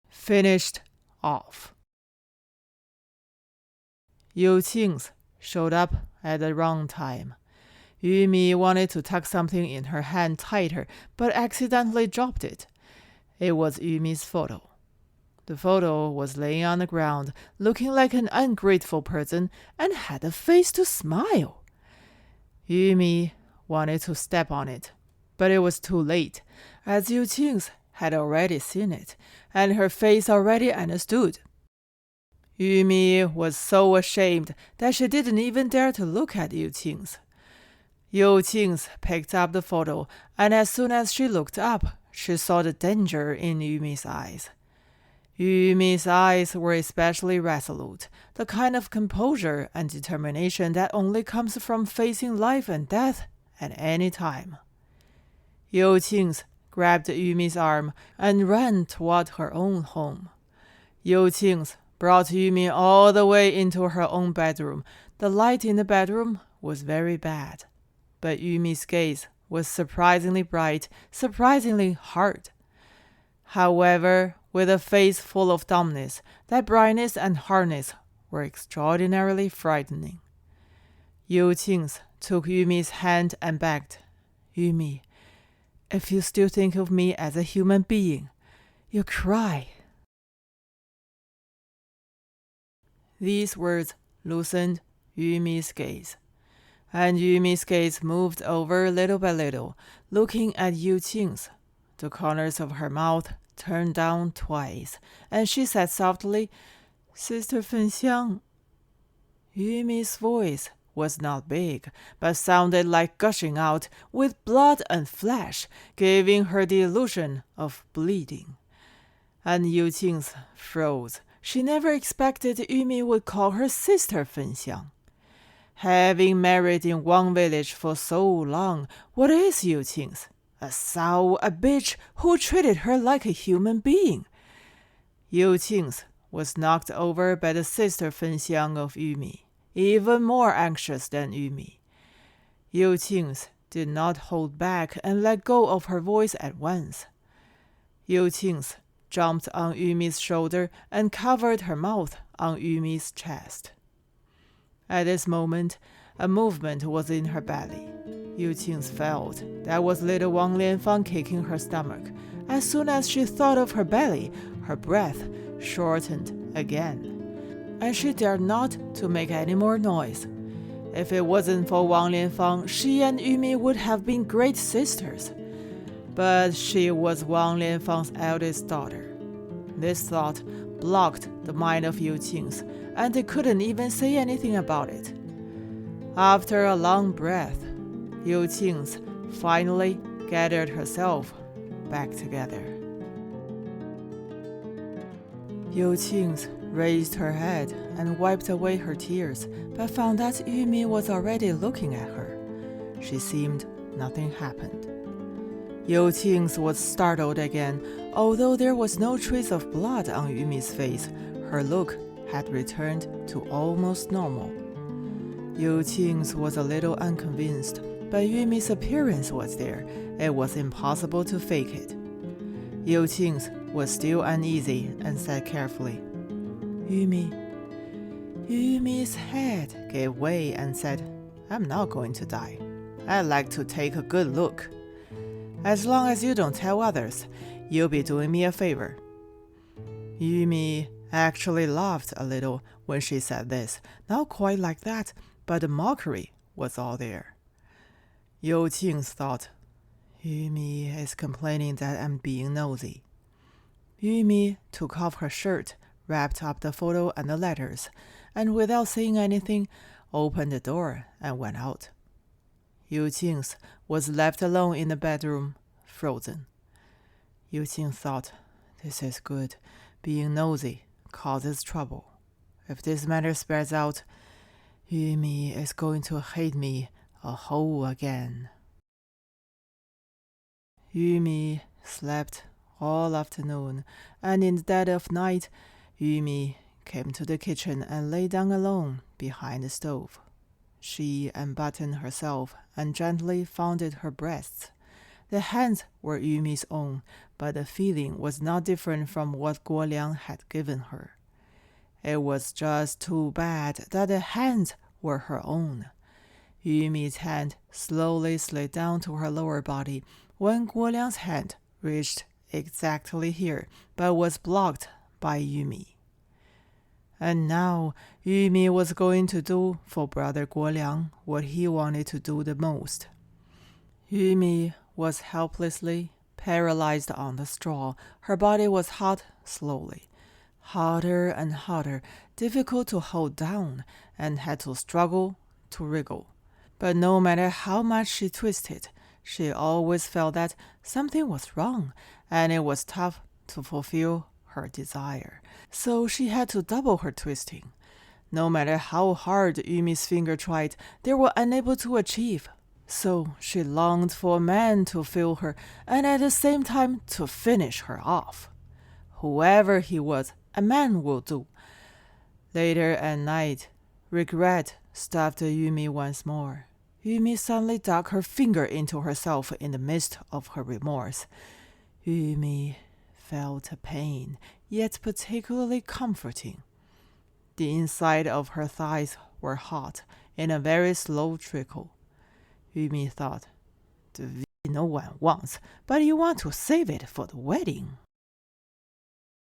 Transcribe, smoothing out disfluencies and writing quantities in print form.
finished off. Youqing showed up at the wrong time. Yumi wanted to tuck something in her hand tighter, but accidentally dropped it. It was Yumi's photo. The photo was laying on the ground, looking like an ungrateful person, and had a face to smile. Yumi wanted to step on it, but it was too late, as Youqing had already seen it, and her face already understood. Yumi was so ashamed that she didn't even dare to look at Youqing. Youqing picked up the photo, and as soon as she looked up, she saw the danger in Yumi's eyes. Yumi's eyes were especially resolute, the kind of composure and determination that only comes from facing life and death at any time. Youqing grabbed Yumi's arm and ran toward her own home. Youqing brought Yumi all the way into her own bedroom. The light in the bedroom was very bad, but Yumi's gaze was surprisingly bright, surprisingly hard. However, with a face full of dumbness, that brightness and hardness were extraordinarily frightening. Youqing took Yumi's hand and begged, "Yumi, if you still think of me as a human being, you cry." These words loosened Yumi's gaze, and Yumi's gaze moved over little by little, looking at Youqing. The corners of her mouth turned down twice, and she said softly, "Sister Fenxiang." Yumi's voice was not big, but sounded like gushing out with blood and flesh, giving her the illusion of bleeding. And Youqing froze. She never expected Yumi would call her Sister Fenxiang. Having married in one village for so long, what is Youqing? A sow, a bitch who treated her like a human being. Youqing was knocked over by the Sister Fenxiang of Yumi, even more anxious than Yumi. Youqing did not hold back and let go of her voice at once. Youqing jumped on Yumi's shoulder and covered her mouth on Yumi's chest. At this moment, a movement was in her belly. Youqing felt that was little Wang Lianfang kicking her stomach. As soon as she thought of her belly, her breath shortened again, and she dared not to make any more noise. If it wasn't for Wang Lianfang, she and Yumi would have been great sisters. But she was Wang Lianfang's eldest daughter. This thought blocked the mind of Youqing, and they couldn't even say anything about it. After a long breath, Youqing finally gathered herself back together. Youqing raised her head and wiped away her tears, but found that Yumi was already looking at her. She seemed nothing happened. Youqing was startled again. Although there was no trace of blood on Yumi's face, her look had returned to almost normal. Youqing was a little unconvinced, but Yumi's appearance was there. It was impossible to fake it. Youqing was still uneasy and said carefully, "Yumi." Yumi's head gave way and said, "I'm not going to die. I'd like to take a good look. As long as you don't tell others, you'll be doing me a favor." Yumi actually laughed a little when she said this, not quite like that, but the mockery was all there. Youqing thought, Yumi is complaining that I'm being nosy. Yumi took off her shirt, wrapped up the photo and the letters, and without saying anything, opened the door and went out. Youqing was left alone in the bedroom, frozen. Youqing thought, this is good. Being nosy causes trouble. If this matter spreads out, Yumi is going to hate me a whole again. Yumi slept all afternoon, and in the dead of night, Yumi came to the kitchen and lay down alone behind the stove. She unbuttoned herself and gently founded her breasts. The hands were Yumi's own, but the feeling was not different from what Guo Liang had given her. It was just too bad that the hands were her own. Yumi's hand slowly slid down to her lower body when Guo Liang's hand reached exactly here, but was blocked by Yumi. And now Yumi was going to do for brother Guo Liang what he wanted to do the most. Yumi was helplessly paralyzed on the straw. Her body was hot slowly, hotter and hotter, difficult to hold down, and had to struggle to wriggle. But no matter how much she twisted, she always felt that something was wrong, and it was tough to fulfill her desire. So she had to double her twisting. No matter how hard Yumi's finger tried, they were unable to achieve. So she longed for a man to feel her, and at the same time to finish her off. Whoever he was, a man will do. Later at night, regret stuffed Yumi once more. Yumi suddenly dug her finger into herself in the midst of her remorse. Yumi felt a pain, yet particularly comforting. The inside of her thighs were hot in a very slow trickle. Yumi thought, "The V no one wants, but you want to save it for the wedding."